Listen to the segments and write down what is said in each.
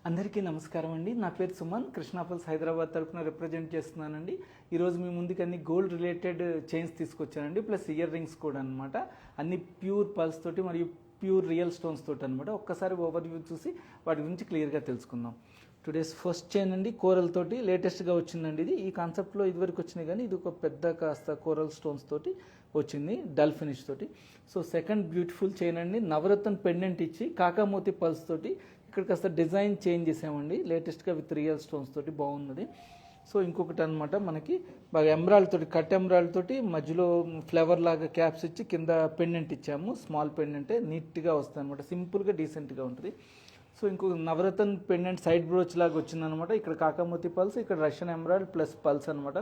అందరికీ నమస్కారం అండి. నా పేరు సుమన్, కృష్ణా పల్స్ హైదరాబాద్ తరఫున రిప్రజెంట్ చేస్తున్నానండి. ఈరోజు మీ ముందుకు అన్ని గోల్డ్ రిలేటెడ్ చైన్స్ తీసుకొచ్చానండి, ప్లస్ ఇయర్ రింగ్స్ కూడా అనమాట. అన్ని ప్యూర్ పల్స్ తోటి మరియు ప్యూర్ రియల్ స్టోన్స్ తోటి అనమాట. ఒక్కసారి ఓవర్వ్యూ చూసి వాటి గురించి క్లియర్గా తెలుసుకుందాం. టుడేస్ ఫస్ట్ చైన్ అండి, కోరల్ తోటి లేటెస్ట్గా వచ్చిందండి. ఈ కాన్సెప్ట్లో ఇదివరకు వచ్చినాయి, కానీ ఇది ఒక పెద్ద కాస్త కోరల్ స్టోన్స్ తోటి వచ్చింది, డల్ ఫినిష్ తోటి. సో సెకండ్ బ్యూటిఫుల్ చైన్ అండి, నవరత్న పెండెంట్ ఇచ్చి కాకామోతి పల్స్ తోటి ఇక్కడ కాస్త డిజైన్ చేంజ్ చేసామండి లేటెస్ట్గా విత్ రియల్ స్టోన్స్ తోటి బాగున్నది. సో ఇంకొకటి అనమాట, మనకి బాగా ఎమరాల్డ్ తోటి, కట్ ఎమరాల్డ్ తోటి మధ్యలో ఫ్లవర్ లాగా క్యాప్స్ ఇచ్చి కింద పెండెంట్ ఇచ్చాము. స్మాల్ పెండెంటే నీట్గా వస్తుంది అనమాట, సింపుల్గా డీసెంట్గా ఉంటుంది. సో ఇంకొక నవరత్న పెండెంట్ సైడ్ బ్రోచ్ లాగా వచ్చిందనమాట. ఇక్కడ కాకామోతి పల్స్, ఇక్కడ రష్యన్ ఎమరాల్డ్ ప్లస్ పల్స్ అనమాట.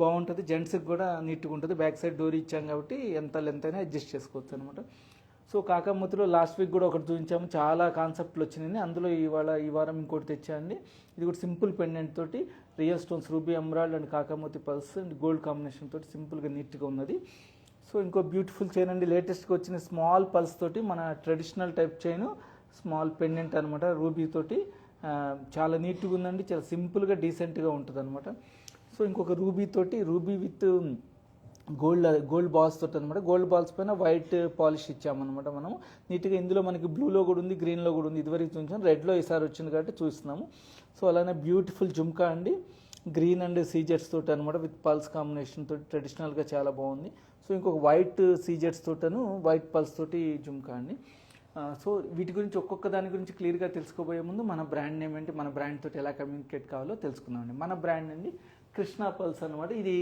బాగుంటుంది, జెంట్స్కి కూడా నీట్గా ఉంటుంది. బ్యాక్ సైడ్ డోరీ ఇచ్చాం కాబట్టి ఎంత లెంత్ అయినా అడ్జస్ట్ చేసుకోవచ్చు అనమాట. సో కాకామోతిలో లాస్ట్ వీక్ కూడా ఒకటి చూపించాము, చాలా కాన్సెప్ట్లు వచ్చినాయి. అందులో ఈ వారం ఇంకోటి తెచ్చాయండి. ఇది కూడా సింపుల్ పెండెంట్ తోటి real stones, ruby emerald and కాకామోతి పల్స్ అండ్ గోల్డ్ కాంబినేషన్ తోటి సింపుల్గా నీట్గా ఉన్నది. సో ఇంకో బ్యూటిఫుల్ చైన్ అండి, లేటెస్ట్గా వచ్చిన స్మాల్ పల్స్ తోటి మన traditional type chain, small pendant అనమాట. రూబీ తోటి చాలా నీట్గా ఉందండి, చాలా సింపుల్గా డీసెంట్గా ఉంటుంది అనమాట. సో ఇంకొక రూబీ తోటి, రూబీ విత్ గోల్డ్ బాల్స్ తోటి అనమాట. గోల్డ్ బాల్స్ పైన వైట్ పాలిష్ ఇచ్చామన్నమాట మనం నీట్గా. ఇందులో మనకి బ్లూలో కూడా ఉంది, గ్రీన్లో కూడా ఉంది. ఇదివరకు చూసాం, రెడ్లో ఈసారి వచ్చింది కాబట్టి చూస్తున్నాము. సో అలానే బ్యూటిఫుల్ జుమ్కా అండి, గ్రీన్ అండ్ సీజెట్స్ తోటి అనమాట, విత్ పల్స్ కాంబినేషన్ తోటి ట్రెడిషనల్గా చాలా బాగుంది. సో ఇంకొక వైట్ సీజెట్స్ తోటను వైట్ పల్స్ తోటి జుమ్కా అండి. సో వీటి గురించి ఒక్కొక్క దాని గురించి క్లియర్గా తెలుసుకోబోయే ముందు మన బ్రాండ్ నేమ్ ఏంటి, మన బ్రాండ్ తోటి ఎలా కమ్యూనికేట్ కావాలో తెలుసుకుందామండి. మన బ్రాండ్ అండి కృష్ణా పల్స్ అనమాట. ఇది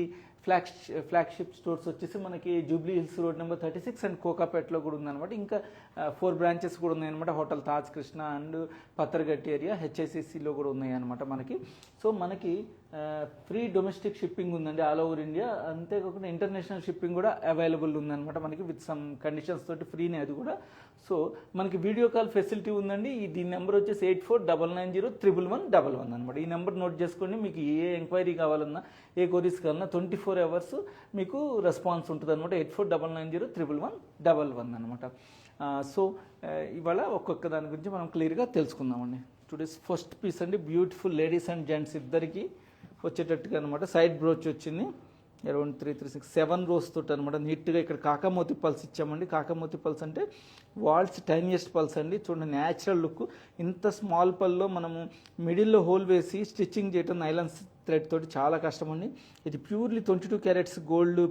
ఫ్లాగ్షిప్ స్టోర్స్ వచ్చేసి మనకి Jubilee Hills road number 36 and కోకాపేటలో కూడా ఉందన్నమాట. ఇంకా 4 బ్రాంచెస్ కూడా ఉన్నాయన్నమాట. Hotel Taj Krishna and Pathargatti area హెచ్ఐసిసిలో కూడా ఉన్నాయి అనమాట మనకి. సో మనకి ఫ్రీ డొమెస్టిక్ షిప్పింగ్ ఉందండి ఆల్ ఓవర్ ఇండియా. అంతేకాకుండా ఇంటర్నేషనల్ షిప్పింగ్ కూడా అవైలబుల్ ఉందన్నమాట మనకి, విత్ సమ్ కండిషన్స్ తోటి ఫ్రీనే అది కూడా. సో మనకి వీడియో కాల్ ఫెసిలిటీ ఉందండి. దీని నెంబర్ వచ్చేసి 8499011111 అనమాట. ఈ నెంబర్ నోట్ చేసుకోండి. మీకు ఏ ఎంక్వైరీ కావాలన్నా, ఏ కొరీస్ కావాలన్నా 24 అవర్స్ మీకు రెస్పాన్స్ ఉంటుంది అనమాట. 8499011111 అనమాట. సో ఇవాళ ఒక్కొక్క దాని గురించి మనం క్లియర్గా తెలుసుకుందామండి. టుడేస్ ఫస్ట్ పీస్ అండి, బ్యూటిఫుల్ లేడీస్ అండ్ జెంట్స్ ఇద్దరికి వచ్చేటట్టుగా అనమాట. సైడ్ బ్రోచ్ వచ్చింది, అరౌండ్ 3, 3, 6, 7 రోస్ తోటి అనమాట. నీట్గా ఇక్కడ కాకామోతి పల్స్ ఇచ్చామండి. కాకామోతి పల్స్ అంటే వాల్స్ టైనియస్ట్ పల్స్ అండి. చూడండి న్యాచురల్ లుక్. ఇంత స్మాల్ పల్లో మనము మిడిల్లో హోల్ వేసి స్టిచ్చింగ్ చేయటం నైలాన్ థ్రెడ్ తోటి చాలా కష్టం అండి. ఇది purely 22 carats gold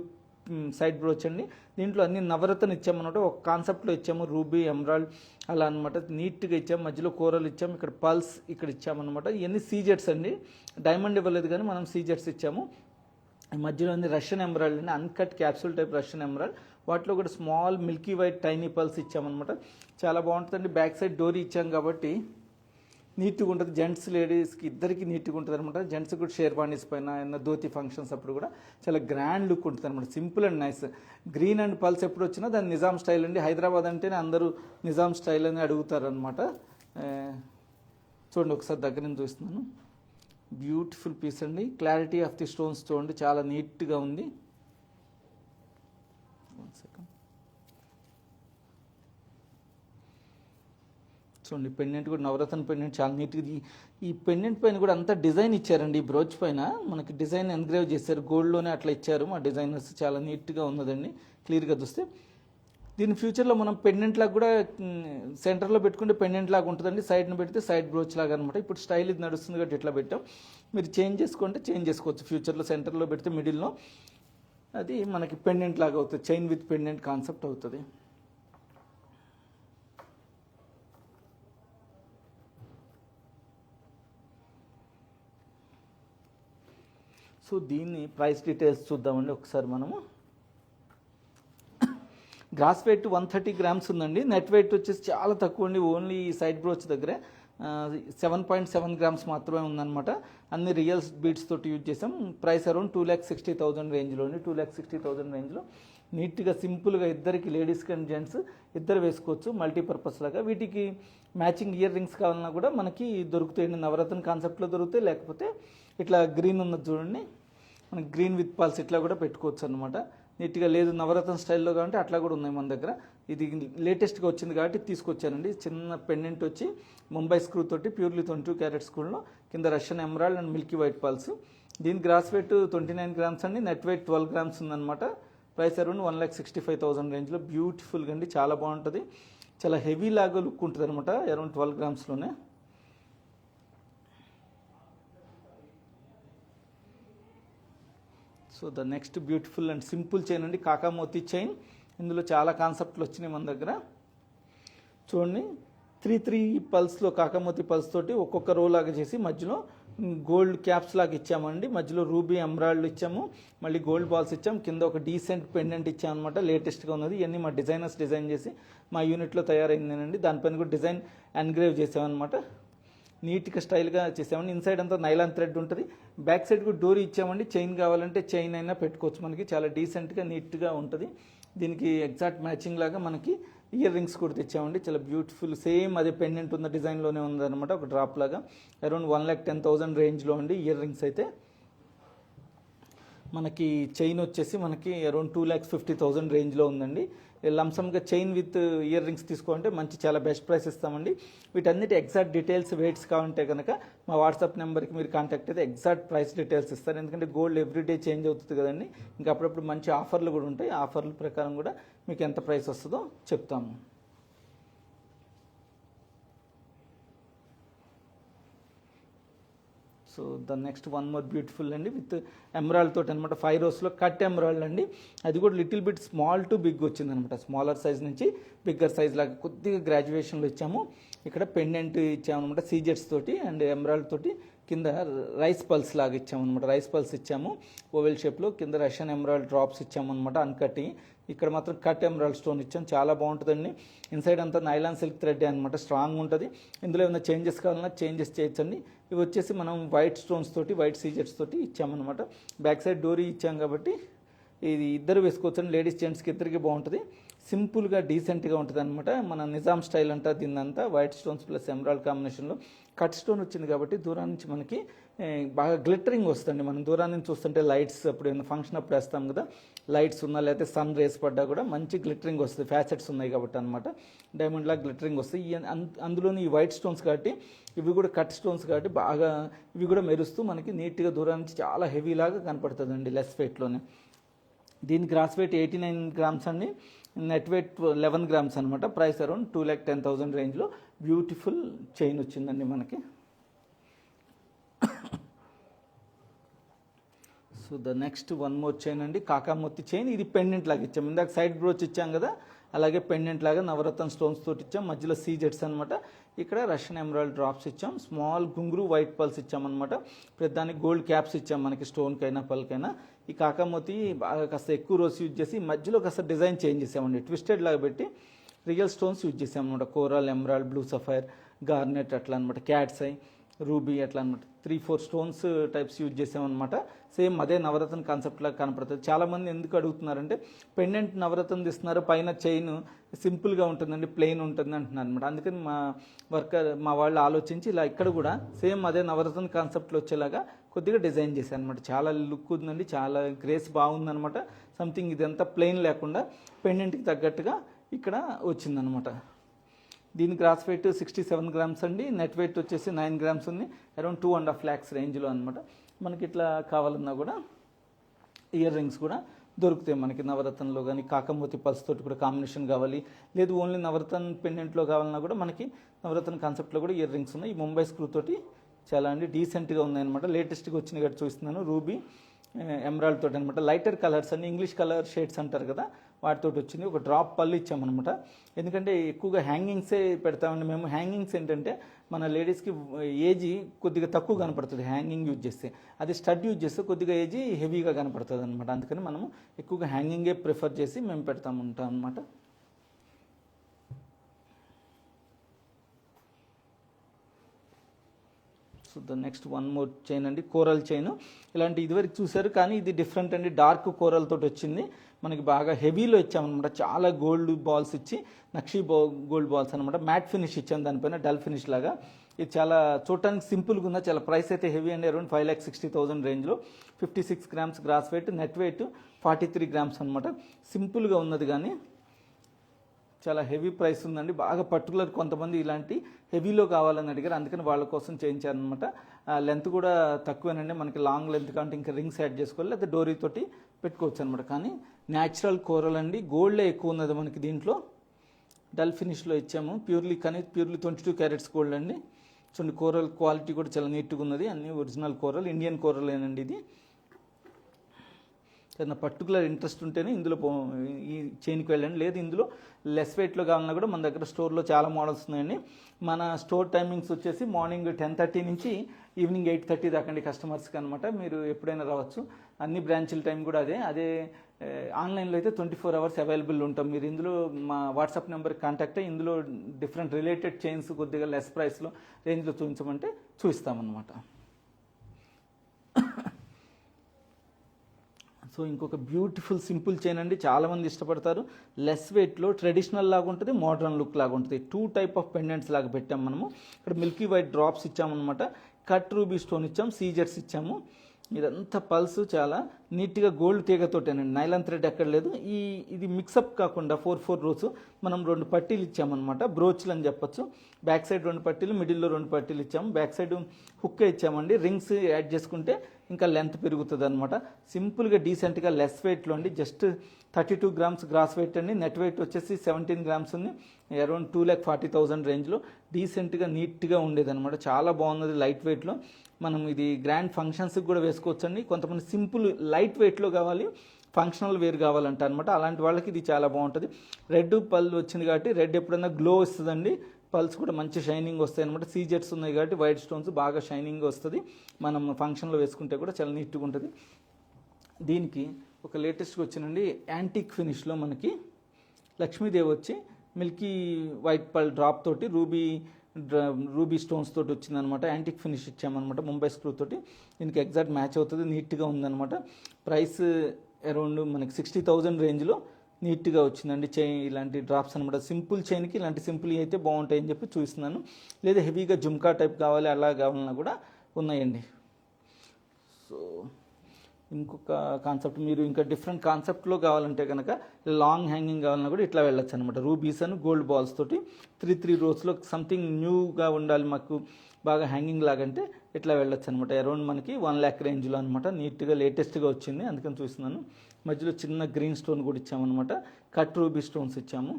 side brooch అండి. దీంట్లో అన్ని నవరత్న ఇచ్చామన్నమాట. ఒక కాన్సెప్ట్లో ఇచ్చాము, రూబీ ఎమరాల్డ్ అలా అనమాట. నీట్గా ఇచ్చాము, మధ్యలో కోరల్ ఇచ్చాము, ఇక్కడ పల్స్ ఇక్కడ ఇచ్చామన్నమాట. ఇవన్నీ సీజెట్స్ అండి, డైమండ్ ఇవ్వలేదు కానీ మనం సీజెట్స్ ఇచ్చాము. మధ్యలో ఉంది రష్యన్ ఎమరాల్డ్ అండి, uncut capsule type Russian emerald. వాటిలో కూడా small milky white tiny pearls ఇచ్చామన్నమాట. చాలా బాగుంటుందండి. బ్యాక్ సైడ్ డోరీ ఇచ్చాం కాబట్టి నీట్గా ఉంటుంది. జెంట్స్ లేడీస్కి ఇద్దరికి నీట్గా ఉంటుంది అనమాట. జెంట్స్ కూడా షేర్వానీస్ పైన ఏమన్నా ధోతి ఫంక్షన్స్ అప్పుడు కూడా చాలా గ్రాండ్ లుక్ ఉంటుంది అనమాట. Simple and nice. Green and pulse ఎప్పుడు వచ్చినా దాన్ని నిజాం స్టైల్ అండి. హైదరాబాద్ అంటేనే అందరూ నిజాం స్టైల్ అని అడుగుతారు అనమాట. చూడండి ఒకసారి దగ్గర నుంచి చూస్తున్నాను. బ్యూటిఫుల్ పీస్ అండి. క్లారిటీ ఆఫ్ ది స్టోన్స్ చూడండి, చాలా నీట్గా ఉంది. చూడండి పెండెంట్ కూడా నవరత్న పెండెంట్ చాలా నీట్గా. ఈ పెండెంట్ పైన కూడా అంతా డిజైన్ ఇచ్చారండి. ఈ బ్రోచ్ పైన మనకి డిజైన్ ఎన్గ్రేవ్ చేశారు, గోల్డ్లోనే అట్లా ఇచ్చారు మా డిజైనర్స్. చాలా నీట్గా ఉన్నదండి క్లియర్గా చూస్తే. దీని ఫ్యూచర్లో మనం పెండెంట్ లాగా కూడా సెంటర్లో పెట్టుకుంటే పెండెంట్ లాగా ఉంటుందండి. సైడ్ని పెడితే సైడ్ బ్రోచ్ లాగా అనమాట. ఇప్పుడు స్టైల్ ఇది నడుస్తుంది కాబట్టి ఇట్లా పెట్టాం. మీరు చేంజ్ చేసుకుంటే చేంజ్ చేసుకోవచ్చు. ఫ్యూచర్లో సెంటర్లో పెడితే మిడిల్లో అది మనకి పెండెంట్ లాగా అవుతుంది. చైన్ విత్ పెండెంట్ కాన్సెప్ట్ అవుతుంది. సో దీన్ని ప్రైస్ డీటెయిల్స్ చూద్దామండి ఒకసారి మనము. గ్రాస్ వెయిట్ 130 గ్రామ్స్ ఉందండి. నెట్ వెయిట్ వచ్చేసి చాలా తక్కువ అండి. ఓన్లీ సైడ్ బ్రోచ్ దగ్గరే 7.7 గ్రామ్స్ మాత్రమే ఉందన్నమాట. అన్ని రియల్ బీడ్స్ తోటి యూజ్ చేసాం. ప్రైస్ అరౌండ్ 2,60,000 రేంజ్లో అండి. 2,60,000 రేంజ్లో నీట్గా సింపుల్గా ఇద్దరికి, లేడీస్కి అండ్ జెంట్స్ ఇద్దరు వేసుకోవచ్చు మల్టీపర్పస్ లాగా. వీటికి మ్యాచింగ్ ఇయర్ రింగ్స్ కావాలన్నా కూడా మనకి దొరుకుతాయండి. నవరత్న కాన్సెప్ట్లో దొరుకుతాయి, లేకపోతే ఇట్లా గ్రీన్ ఉన్నది చూడండి, మనకి గ్రీన్ విత్ పల్స్ ఇట్లా కూడా పెట్టుకోవచ్చు అనమాట. నీట్గా లేదు నవరత్న స్టైల్లో కాబట్టి అట్లా కూడా ఉన్నాయి మన దగ్గర. ఇది లేటెస్ట్గా వచ్చింది కాబట్టి తీసుకొచ్చానండి. చిన్న పెండెంట్ వచ్చి ముంబై స్క్రూ తోటి ప్యూర్లీ 22 క్యారెట్ స్కూల్లో కింద Russian emerald and Milky white pulse. దీని గ్రాస్ వెయిట్ 29 గ్రామ్స్ అండి, నెట్ వెయిట్ 12 గ్రామ్స్ ఉందన్నమాట. ప్రైస్ అరౌండ్ 1,65,000 రేంజ్లో. బ్యూటిఫుల్గా అండి, చాలా బాగుంటుంది, చాలా హెవీ లాగా లుక్ ఉంటుంది అనమాట, అరౌండ్ 12 గ్రామ్స్లోనే. So the next beautiful and simple chain అండి, కాకామోతి చైన్. ఇందులో చాలా కాన్సెప్ట్లు వచ్చినాయి మన దగ్గర. చూడండి, 3 పల్స్లో కాకామోతి పల్స్ తోటి ఒక్కొక్క రో లాగా చేసి మధ్యలో గోల్డ్ క్యాప్స్ లాగా ఇచ్చామండి. మధ్యలో రూబీ ఎమరాల్డ్ ఇచ్చాము, మళ్ళీ గోల్డ్ బాల్స్ ఇచ్చాము, కింద ఒక డీసెంట్ పెండెంట్ ఇచ్చామన్నమాట. లేటెస్ట్గా ఉన్నది. ఇవన్నీ మా డిజైనర్స్ డిజైన్ చేసి మా యూనిట్లో తయారైందేనండి. దానిపైన కూడా డిజైన్ ఎన్గ్రేవ్ చేసామన్నమాట. నీట్గా స్టైల్గా చేసామండి. ఇన్సైడ్ అంతా నైలాన్ థ్రెడ్ ఉంటుంది. బ్యాక్ సైడ్ కూడా డోరీ ఇచ్చామండి. చైన్ కావాలంటే చైన్ అయినా పెట్టుకోవచ్చు. మనకి చాలా డీసెంట్గా నీట్గా ఉంటుంది. దీనికి ఎగ్జాక్ట్ మ్యాచింగ్ లాగా మనకి ఇయర్ రింగ్స్ కూడా తెచ్చామండి. చాలా బ్యూటిఫుల్, సేమ్ అదే పెండెంట్ ఉన్న డిజైన్లోనే ఉందన్నమాట, ఒక డ్రాప్ లాగా. అరౌండ్ 1,10,000 రేంజ్లో అండి ఇయర్ రింగ్స్ అయితే. మనకి చైన్ వచ్చేసి మనకి అరౌండ్ 2,50,000 రేంజ్లో ఉందండి. లంసమ్గా చైన్ విత్ ఇయర్ రింగ్స్ తీసుకోవాలంటే మంచి చాలా బెస్ట్ ప్రైస్ ఇస్తామండి. వీటన్నిటి ఎగ్జాక్ట్ డీటెయిల్స్, వెయిట్స్ కావాలంటే కనుక మా వాట్సాప్ నెంబర్కి మీరు కాంటాక్ట్ అయితే ఎగ్జాక్ట్ ప్రైస్ డీటెయిల్స్ ఇస్తారు. ఎందుకంటే గోల్డ్ ఎవ్రీడే చేంజ్ అవుతుంది కదండి. ఇంకా అప్పుడప్పుడు మంచి ఆఫర్లు కూడా ఉంటాయి. ఆఫర్ల ప్రకారం కూడా మీకు ఎంత ప్రైస్ వస్తుందో చెప్తాము. So the next one more beautiful అండి, విత్ ఎమరాల్డ్ తోటి అనమాట. 5 రోస్లో కట్ ఎమరాల్డ్ అండి. అది కూడా little bit small to big వచ్చిందనమాట. స్మాలర్ సైజ్ నుంచి బిగ్గర్ సైజ్ లాగా కొద్దిగా గ్రాడ్యుయేషన్లో ఇచ్చాము. ఇక్కడ పెండెంట్ ఇచ్చామన్నమాట సీజెట్స్ తోటి అండ్ ఎమరాల్డ్ తోటి. కింద రైస్ పల్స్ లాగా ఇచ్చామన్నమాట. రైస్ పల్స్ ఇచ్చాము ఓవెల్ షేప్లో. కింద రష్యన్ ఎమరాల్డ్ డ్రాప్స్ ఇచ్చామన్నమాట అన్కట్టి. ఇక్కడ మాత్రం కట్ ఎమరాల్డ్ స్టోన్ ఇచ్చాం. చాలా బాగుంటుందండి. ఇన్సైడ్ అంతా నైలాన్ సిల్క్ థ్రెడ్ అనమాట, స్ట్రాంగ్ ఉంటుంది. ఇందులో ఏమైనా చేంజెస్ కావాలన్నా చేంజెస్ చేయొచ్చండి. ఇవి వచ్చేసి మనం వైట్ స్టోన్స్ తోటి, వైట్ సీజెట్స్ తోటి ఇచ్చామన్నమాట. బ్యాక్ సైడ్ డోరీ ఇచ్చాం కాబట్టి ఇది ఇద్దరు వేసుకోవచ్చండి. లేడీస్ జెంట్స్కి ఇద్దరికి బాగుంటుంది. సింపుల్గా డీసెంట్గా ఉంటుంది అనమాట. మన నిజాం స్టైల్ అంతా దీన్నంతా వైట్ స్టోన్స్ ప్లస్ ఎమరాల్డ్ కాంబినేషన్లో కట్ స్టోన్ వచ్చింది కాబట్టి దూరం నుంచి మనకి బాగా గ్లిటరింగ్ వస్తుంది. మనం దూరం నుంచి చూస్తుంటే లైట్స్ అప్పుడు ఏమైనా ఫంక్షన్ అప్పుడు వేస్తాం కదా, లైట్స్ ఉన్నా లేకపోతే సన్ రేస్ పడ్డా కూడా మంచి గ్లిటరింగ్ వస్తుంది. ఫ్యాసెట్స్ ఉన్నాయి కాబట్టి అనమాట, డైమండ్ లాగా గ్లిటరింగ్ వస్తాయి. అందులోని ఈ వైట్ స్టోన్స్ కాబట్టి, ఇవి కూడా కట్ స్టోన్స్ కాబట్టి బాగా ఇవి కూడా మెరుస్తూ మనకి నీట్గా దూరం నుంచి చాలా హెవీ లాగా కనపడుతుందండి లెస్ వెయిట్లోనే. దీని గ్రాస్ వెయిట్ 89 గ్రామ్స్ అండి, నెట్ వెయిట్ 11 గ్రామ్స్ అనమాట. ప్రైస్ అరౌండ్ 2,10,000 రేంజ్లో బ్యూటిఫుల్ చైన్ వచ్చిందండి మనకి. So the next one more chain అండి, కాకామొత్తి చైన్. ఇది పెండెంట్ లాగా ఇచ్చాం. ఇందాక సైడ్ బ్రోచ్ ఇచ్చాం కదా, అలాగే పెండెంట్ లాగా నవరత్న స్టోన్స్ తోటి ఇచ్చాం. మధ్యలో సీజెట్స్ అనమాట. ఇక్కడ రష్యన్ ఎమరాల్డ్ డ్రాప్స్ ఇచ్చాం. స్మాల్ గుంగురు వైట్ పల్స్ ఇచ్చామన్నమాట. ప్రతిదానికి గోల్డ్ క్యాప్స్ ఇచ్చాం మనకి, స్టోన్కైనా పల్కైనా. ఈ కాకామోతి బాగా కాస్త ఎక్కువ రోజు యూజ్ చేసి మధ్యలో కాస్త డిజైన్ చేంజ్ చేసామండి. ట్విస్టెడ్ లాగా పెట్టి రియల్ స్టోన్స్ యూజ్ చేసామన్నమాట. Coral, emerald, blue sapphire, garnet అట్లా అనమాట. క్యాట్స్ ఐ, రూబీ అట్లా అనమాట. 3-4 స్టోన్స్ టైప్స్ యూజ్ చేసామన్నమాట. సేమ్ అదే నవరత్న కాన్సెప్ట్ లాగా కనపడుతుంది. చాలామంది ఎందుకు అడుగుతున్నారంటే పెండెంట్ నవరత్న తీస్తున్నారు, పైన చైన్ సింపుల్గా ఉంటుందండి, ప్లెయిన్ ఉంటుంది అంటున్నారు అనమాట. అందుకని మా వాళ్ళు ఆలోచించి ఇలా ఇక్కడ కూడా సేమ్ అదే నవరత్న కాన్సెప్ట్లో వచ్చేలాగా కొద్దిగా డిజైన్ చేశాను అనమాట. చాలా లుక్ ఉందండి, చాలా గ్రేస్ బాగుందనమాట. సంథింగ్ ఇదంతా ప్లెయిన్ లేకుండా పెండెంట్కి తగ్గట్టుగా ఇక్కడ వచ్చిందనమాట. దీని గ్రాస్ వెయిట్ 67 గ్రామ్స్ అండి, నెట్ వెయిట్ వచ్చేసి 9 గ్రామ్స్ ఉంది. అరౌండ్ 2.5 lakhs రేంజ్లో అనమాట. మనకి ఇట్లా కావాలన్నా కూడా ఇయర్ రింగ్స్ కూడా దొరుకుతాయి మనకి నవరత్నంలో. కానీ కాకమోతి పల్స్ తోటి కూడా కాంబినేషన్ కావాలి, లేదు ఓన్లీ నవరత్న పెండెంట్లో కావాలన్నా కూడా మనకి నవరత్న కాన్సెప్ట్లో కూడా ఇయర్ రింగ్స్ ఉన్నాయి. ఈ ముంబై స్క్రూ తోటి చాలా అండి డీసెంట్గా ఉన్నాయన్నమాట. లేటెస్ట్గా వచ్చిన కాబట్టి చూస్తున్నాను. రూబీ ఎమరాల్డ్ తోటి అనమాట. లైటర్ కలర్స్ అన్ని ఇంగ్లీష్ కలర్ షేడ్స్ అంటారు కదా, వాటితో వచ్చింది. ఒక డ్రాప్ పళ్ళు ఇచ్చామన్నమాట. ఎందుకంటే ఎక్కువగా హ్యాంగింగ్సే పెడతామండి మేము. హ్యాంగింగ్స్ ఏంటంటే మన లేడీస్కి ఏజ్ కొద్దిగా తక్కువ కనపడుతుంది హ్యాంగింగ్ యూజ్ చేస్తే. అది స్టడ్ యూజ్ చేస్తే కొద్దిగా ఏజ్ హెవీగా కనపడుతుంది అనమాట. అందుకని మనము ఎక్కువగా హ్యాంగింగే ప్రిఫర్ చేసి మేము ఉంటాం అనమాట. So the next one more chain అండి, కోరల్ చైన్. ఇలాంటి ఇదివరకు చూసారు కానీ ఇది డిఫరెంట్ అండి, డార్క్ కోరల్ తోటి వచ్చింది. మనకి బాగా హెవీలో ఇచ్చామన్నమాట, చాలా గోల్డ్ బాల్స్ ఇచ్చి నక్షి గోల్డ్ బాల్స్ అనమాట. మ్యాట్ ఫినిష్ ఇచ్చాం దానిపైన, డల్ ఫినిష్ లాగా. ఇది చాలా చూడటానికి సింపుల్గా ఉందా, చాలా ప్రైస్ అయితే హెవీ అండి, అరౌండ్ 5,60,000 రేంజ్లో. 56 grams gross weight, net weight 43 grams అనమాట. సింపుల్గా ఉన్నది కానీ చాలా హెవీ ప్రైస్ ఉందండి. బాగా పర్టికులర్ కొంతమంది ఇలాంటి హెవీలో కావాలని అడిగారు, అందుకని వాళ్ళ కోసం చేయించారనమాట. లెంత్ కూడా తక్కువేనండి, మనకి లాంగ్ లెంత్ కంటే ఇంకా రింగ్స్ యాడ్ చేసుకోవాలి, లేదా డోరీ తోటి పెట్టుకోవచ్చు అనమాట. కానీ న్యాచురల్ కోరల్ అండి, గోల్డే ఎక్కువ ఉన్నది మనకి దీంట్లో. డల్ ఫినిష్లో ఇచ్చాము, ప్యూర్లీ 22 క్యారెట్స్ గోల్డ్ అండి. చూడండి కోరల్ క్వాలిటీ కూడా చాలా నీట్గా ఉన్నది, అన్ని ఒరిజినల్ కోరల్, ఇండియన్ కోరల్ ఏనండి ఇది. ఏదైనా పర్టికులర్ ఇంట్రెస్ట్ ఉంటేనే ఇందులో ఈ చైన్కి వెళ్ళండి, లేదు ఇందులో లెస్ వెయిట్లో కావాలన్నా కూడా మన దగ్గర స్టోర్లో చాలా మోడల్స్ ఉన్నాయండి. మన స్టోర్ టైమింగ్స్ వచ్చేసి మార్నింగ్ 10:30 నుంచి ఈవినింగ్ 8:30 దాకా అండి కస్టమర్స్కి అనమాట. మీరు ఎప్పుడైనా రావచ్చు, అన్ని బ్రాంచుల టైం కూడా అదే. ఆన్లైన్లో అయితే 24 అవర్స్ అవైలబుల్ ఉంటాం. మీరు ఇందులో మా వాట్సాప్ నెంబర్కి కాంటాక్ట్ అయ్యి ఇందులో డిఫరెంట్ రిలేటెడ్ చైన్స్ కొద్దిగా లెస్ ప్రైస్లో రేంజ్లో చూపించమంటే చూపిస్తామన్నమాట. సో ఇంకొక బ్యూటిఫుల్ సింపుల్ చైన్ అండి, చాలామంది ఇష్టపడతారు. లెస్ వెయిట్లో ట్రెడిషనల్ లాగా ఉంటుంది, మోడర్న్ లుక్ లాగా ఉంటుంది. 2 టైప్ ఆఫ్ పెండెంట్స్ లాగా పెట్టాం మనము. ఇక్కడ మిల్కీ వైట్ డ్రాప్స్ ఇచ్చామన్నమాట, కట్ రూబీ స్టోన్ ఇచ్చాము, సీజర్స్ ఇచ్చాము. ఇదంతా పల్స్ చాలా నీట్గా గోల్డ్ తీగతోటేనండి, నైలాన్ థ్రెడ్ ఎక్కడ లేదు. ఇది మిక్సప్ కాకుండా 4 రోస్ మనం 2 పట్టీలు ఇచ్చామన్నమాట, బ్రోచ్లు అని చెప్పొచ్చు. బ్యాక్ సైడ్ 2 పట్టీలు, మిడిల్లో 2 పట్టీలు ఇచ్చాము. బ్యాక్ సైడ్ హుక్కే ఇచ్చామండి, రింగ్స్ యాడ్ చేసుకుంటే ఇంకా లెంత్ పెరుగుతుంది అనమాట. సింపుల్గా డీసెంట్గా లెస్ వెయిట్లో అండి, జస్ట్ 32 గ్రామ్స్ గ్రాస్ వెయిట్ అండి. నెట్ వెయిట్ వచ్చేసి 17 గ్రామ్స్ ఉంది, అరౌండ్ 2,40,000 రేంజ్లో. డీసెంట్గా నీట్గా ఉండేది అనమాట, చాలా బాగున్నది లైట్ వెయిట్లో. మనం ఇది గ్రాండ్ ఫంక్షన్స్కి కూడా వేసుకోవచ్చండి. కొంతమంది సింపుల్ లైట్ వెయిట్లో కావాలి, ఫంక్షనల్ వేర్ కావాలంట అనమాట, అలాంటి వాళ్ళకి ఇది చాలా బాగుంటుంది. రెడ్ పళ్ళు వచ్చింది కాబట్టి రెడ్ ఎప్పుడైనా గ్లో వస్తుందండి, పల్స్ కూడా మంచి షైనింగ్ వస్తాయి అనమాట. సీజెట్స్ ఉన్నాయి కాబట్టి వైట్ స్టోన్స్ బాగా షైనింగ్ వస్తుంది, మనం ఫంక్షన్లో వేసుకుంటే కూడా చాలా నీట్గా ఉంటుంది. దీనికి ఒక లేటెస్ట్గా వచ్చినండి యాంటిక్ ఫినిష్లో మనకి లక్ష్మీదేవి వచ్చి మిల్కీ వైట్ పల్ డ్రాప్ తోటి రూబీ స్టోన్స్ తోటి వచ్చిందనమాట. యాంటిక్ ఫినిష్ ఇచ్చామన్నమాట, ముంబై స్క్రూ తోటి. దీనికి ఎగ్జాక్ట్ మ్యాచ్ అవుతుంది, నీట్గా ఉందన్నమాట. ప్రైస్ అరౌండ్ మనకి 60,000 రేంజ్లో నీట్గా వచ్చిందండి చైన్. ఇలాంటి డ్రాప్స్ అనమాట, సింపుల్ చైన్కి ఇలాంటి సింపుల్ అయితే బాగుంటాయని చెప్పి చూస్తున్నాను. లేదా హెవీగా జుమ్కా టైప్ కావాలి అలా కావాలన్నా కూడా ఉన్నాయండి. సో ఇంకొక కాన్సెప్ట్, మీరు ఇంకా డిఫరెంట్ కాన్సెప్ట్లో కావాలంటే కనుక లాంగ్ హ్యాంగింగ్ కావాలన్నా కూడా ఇట్లా వెళ్ళొచ్చు అనమాట. రూబీస్ అని గోల్డ్ బాల్స్ తోటి 3 రోస్లో సంథింగ్ న్యూగా ఉండాలి మాకు, బాగా హ్యాంగింగ్ లాగంటే ఇట్లా వెళ్ళొచ్చు అనమాట. అరౌండ్ మనకి 1 lakh రేంజ్లో అనమాట. నీట్గా లేటెస్ట్గా వచ్చింది, అందుకని చూస్తున్నాను. మధ్యలో చిన్న గ్రీన్ స్టోన్ కూడా ఇచ్చామన్నమాట, కట్ రూబీ స్టోన్స్ ఇచ్చాము.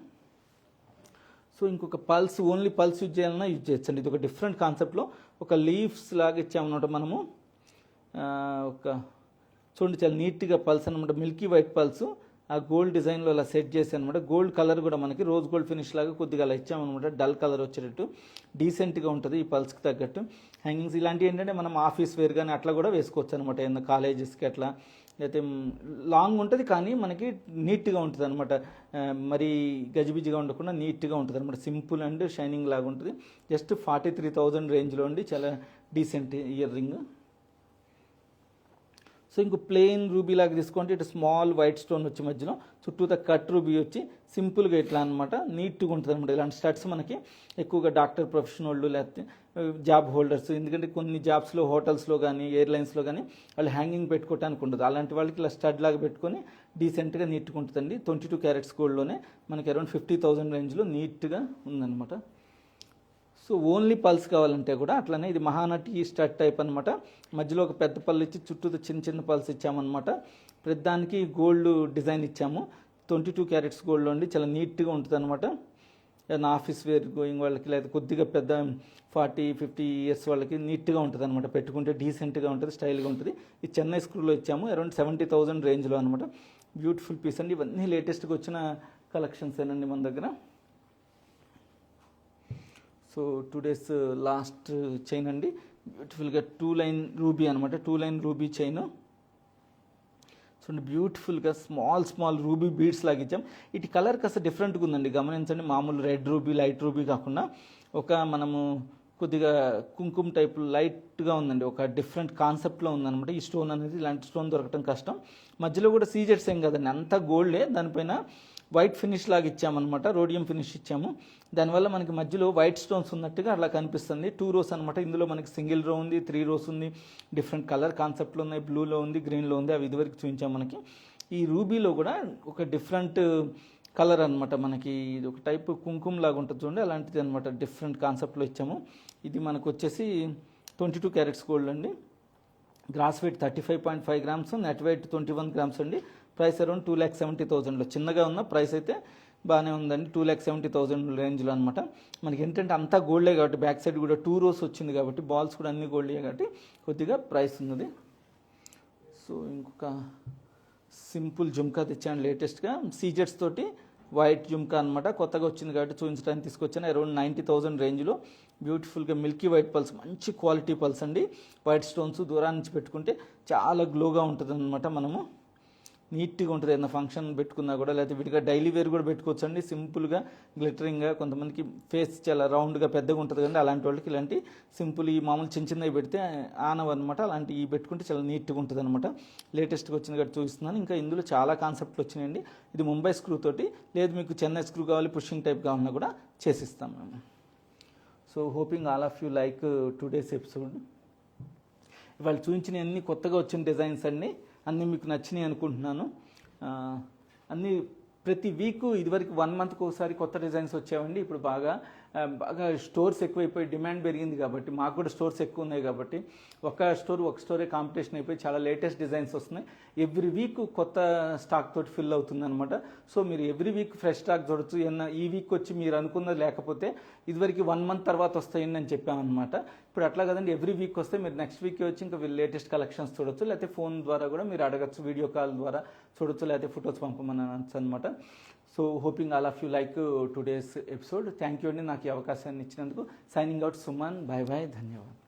సో ఇంకొక పల్స్, ఓన్లీ పల్స్ యూజ్ చేయాలన్నా యూజ్ చేయొచ్చండి. ఇది ఒక డిఫరెంట్ కాన్సెప్ట్లో ఒక లీవ్స్ లాగా ఇచ్చామన్నమాట మనము. ఒక చూడండి చాలా నీట్గా పల్స్ అనమాట, మిల్కీ వైట్ పల్స్ ఆ గోల్డ్ డిజైన్లో అలా సెట్ చేసి అనమాట. గోల్డ్ కలర్ కూడా మనకి రోజ్ గోల్డ్ ఫినిష్ లాగా కొద్దిగా అలా ఇచ్చామన్నమాట, డల్ కలర్ వచ్చేటట్టు డీసెంట్గా ఉంటుంది ఈ పల్స్కి తగ్గట్టు. హ్యాంగింగ్స్ ఇలాంటివి ఏంటంటే మనం ఆఫీస్ వేర్ కానీ అట్లా కూడా వేసుకోవచ్చు అనమాట, ఏదైనా కాలేజెస్కి అట్లా. అయితే లాంగ్ ఉంటుంది కానీ మనకి నీట్గా ఉంటుంది అనమాట, మరి గజిబిజిగా ఉండకుండా నీట్గా ఉంటుంది అనమాట. సింపుల్ అండ్ షైనింగ్ లాగా ఉంటుంది. జస్ట్ 43,000 రేంజ్లో ఉండి చాలా డీసెంట్ ఇయర్ రింగ్. సో ఇంకో ప్లెయిన్ రూబీ లాగా తీసుకుంటే ఇటు స్మాల్ వైట్ స్టోన్ వచ్చి మధ్యలో చుట్టూత కట్ రూబీ వచ్చి సింపుల్గా ఇట్లా అనమాట, నీట్గా ఉంటుంది అనమాట. ఇలాంటి స్టడ్స్ మనకి ఎక్కువగా డాక్టర్ ప్రొఫెషన్ వాళ్ళు లేకపోతే జాబ్ హోల్డర్స్, ఎందుకంటే కొన్ని జాబ్స్లో హోటల్స్లో కానీ ఎయిర్లైన్స్లో కానీ వాళ్ళు హ్యాంగింగ్ పెట్టుకోవడానికి ఉండదు, అలాంటి వాళ్ళకి ఇలా స్టడ్ లాగా పెట్టుకొని డీసెంట్గా నీట్గా ఉంటుందండి. 22 క్యారెట్స్ గోల్డ్లోనే మనకి అరౌండ్ 50,000 రేంజ్లో నీట్గా ఉందన్నమాట. సో ఓన్లీ పల్స్ కావాలంటే కూడా అట్లనే ఇది మహానటి స్టడ్ టైప్ అనమాట. మధ్యలో ఒక పెద్ద పళ్ళు ఇచ్చి చుట్టూ చిన్న చిన్న పల్స్ ఇచ్చామన్నమాట. ప్రతిదానికి గోల్డ్ డిజైన్ ఇచ్చాము. 22 క్యారెట్స్ గోల్డ్లో ఉండి చాలా నీట్గా ఉంటుంది అనమాట. ఏదైనా ఆఫీస్ వేర్ గోయింగ్ వాళ్ళకి లేదా కొద్దిగా పెద్ద 40-50 ఇయర్స్ వాళ్ళకి నీట్గా ఉంటుంది అనమాట, పెట్టుకుంటే డీసెంట్గా ఉంటుంది, స్టైల్గా ఉంటుంది. ఈ చెన్నై స్క్రూలో ఇచ్చాము, అరౌండ్ 70,000 రేంజ్లో అనమాట. బ్యూటిఫుల్ పీస్ అండి. ఇవన్నీ లేటెస్ట్గా వచ్చిన కలెక్షన్స్ ఏనండి మన దగ్గర. సో 2 days లాస్ట్ చైన్ అండి, బ్యూటిఫుల్గా 2 లైన్ రూబీ అనమాట. 2 లైన్ రూబీ చైన్ చూడండి, బ్యూటిఫుల్గా స్మాల్ రూబీ బీడ్స్ లాగా ఇచ్చాం. ఇటు కలర్ కాస్త డిఫరెంట్గా ఉందండి, గమనించండి. మామూలు రెడ్ రూబీ లైట్ రూబీ కాకుండా ఒక మనము కొద్దిగా కుంకుమ టైప్ లైట్గా ఉందండి, ఒక డిఫరెంట్ కాన్సెప్ట్లో ఉందన్నమాట. ఈ స్టోన్ అనేది ఇలాంటి స్టోన్ దొరకటం కష్టం. మధ్యలో కూడా సీజెట్స్ ఏం కదండి, అంతా గోల్డే, దానిపైన వైట్ ఫినిష్ లాగా ఇచ్చామన్నమాట, రోడియం ఫినిష్ ఇచ్చాము. దానివల్ల మనకి మధ్యలో వైట్ స్టోన్స్ ఉన్నట్టుగా అలా కనిపిస్తుంది. 2 రోస్ అనమాట. ఇందులో మనకి సింగిల్ రో ఉంది, 3 రోస్ ఉంది, డిఫరెంట్ కలర్ కాన్సెప్ట్లో ఉన్నాయి. బ్లూలో ఉంది, గ్రీన్లో ఉంది, అవి ఇదివరకు చూపించాం మనకి. ఈ రూబీలో కూడా ఒక డిఫరెంట్ కలర్ అనమాట, మనకి ఇది ఒక టైప్ కుంకుమ లాగా ఉంటుంది చూడండి, అలాంటిది అనమాట, డిఫరెంట్ కాన్సెప్ట్లో ఇచ్చాము. ఇది మనకు వచ్చేసి 22 క్యారెట్స్ గోల్డ్ అండి. Gross weight 35.5 grams, net weight 21 grams అండి. ప్రైస్ అరౌండ్ 2,70,000లో. చిన్నగా ఉన్న ప్రైస్ అయితే బాగానే ఉందండి, 2,70,000 రేంజ్లో అనమాట. మనకి ఏంటంటే అంతా గోల్డే కాబట్టి, బ్యాక్ సైడ్ కూడా 2 రోస్ వచ్చింది కాబట్టి, బాల్స్ కూడా అన్ని గోల్డే కాబట్టి కొద్దిగా ప్రైస్ ఉన్నది. సో ఇంకొక సింపుల్ జుమ్కా తెచ్చాను లేటెస్ట్గా, సీజెట్స్ తోటి వైట్ జుమ్కా అనమాట, కొత్తగా వచ్చింది కాబట్టి చూపించడానికి తీసుకొచ్చాను. అరౌండ్ 90,000 రేంజ్లో బ్యూటిఫుల్గా మిల్కీ వైట్ పల్స్, మంచి క్వాలిటీ పల్స్ అండి. వైట్ స్టోన్స్ దూరాన్ని నుంచి పెట్టుకుంటే చాలా గ్లోగా ఉంటుంది అనమాట. మనము నీట్గా ఉంటుంది, ఏదైనా ఫంక్షన్ పెట్టుకున్నా కూడా, లేకపోతే విడిగా డైలీ వేర్ కూడా పెట్టుకోవచ్చు అండి. సింపుల్గా గ్లిటరింగ్గా, కొంతమందికి ఫేస్ చాలా రౌండ్గా పెద్దగా ఉంటుంది కదండి, అలాంటి వాళ్ళకి ఇలాంటి సింపుల్ ఈ మామూలు చిన్న చిన్నవి పెడితే ఆనవ అనమాట. అలాంటి ఈ పెట్టుకుంటే చాలా నీట్గా ఉంటుంది అనమాట. లేటెస్ట్గా వచ్చింది కాబట్టి చూపిస్తున్నాను. ఇంకా ఇందులో చాలా కాన్సెప్ట్లు వచ్చినాయండి. ఇది ముంబై స్క్రూ తోటి, లేదు మీకు చెన్నై స్క్రూ కావాలి, పుషింగ్ టైప్ కావాలన్నా కూడా చేసిస్తాం మేము. So hoping all of you like today's episode. ఇవాళ చూపించిన అన్ని కొత్తగా వచ్చిన డిజైన్స్ అన్నీ మీకు నచ్చినాయి అనుకుంటున్నాను. అన్నీ ప్రతి వీక్ ఇదివరకు 1 మంత్కి ఒకసారి కొత్త డిజైన్స్ వచ్చాయండి. ఇప్పుడు బాగా స్టోర్స్ ఎక్కువైపోయి డిమాండ్ పెరిగింది కాబట్టి, మాకు కూడా స్టోర్స్ ఎక్కువ ఉన్నాయి కాబట్టి, ఒక స్టోరే కాంపిటీషన్ అయిపోయి చాలా లేటెస్ట్ డిజైన్స్ వస్తున్నాయి. ఎవ్రీ వీక్ కొత్త స్టాక్ తోటి ఫిల్ అవుతుంది అనమాట. సో మీరు ఎవ్రీ వీక్ ఫ్రెష్ స్టాక్ చూడొచ్చు. ఏమన్నా ఈ వీక్ వచ్చి మీరు అనుకున్నది లేకపోతే ఇదివరకు 1 మంత్ తర్వాత వస్తాయని నేను చెప్పామన్నమాట. ఇప్పుడు అట్లా కదండి, ఎవ్రీ వీక్ వస్తే మీరు నెక్స్ట్ వీక్ వచ్చి ఇంకా లేటెస్ట్ కలెక్షన్స్ చూడొచ్చు, లేకపోతే ఫోన్ ద్వారా కూడా మీరు అడగచ్చు, వీడియో కాల్ ద్వారా చూడొచ్చు, లేకపోతే ఫొటోస్ పంపమనొచ్చు అనమాట. So hoping all of you like today's episode. Thank you అండి నాకు ఈ అవకాశాన్ని ఇచ్చినందుకు. Signing out Suman. Bye bye, ధన్యవాదాలు.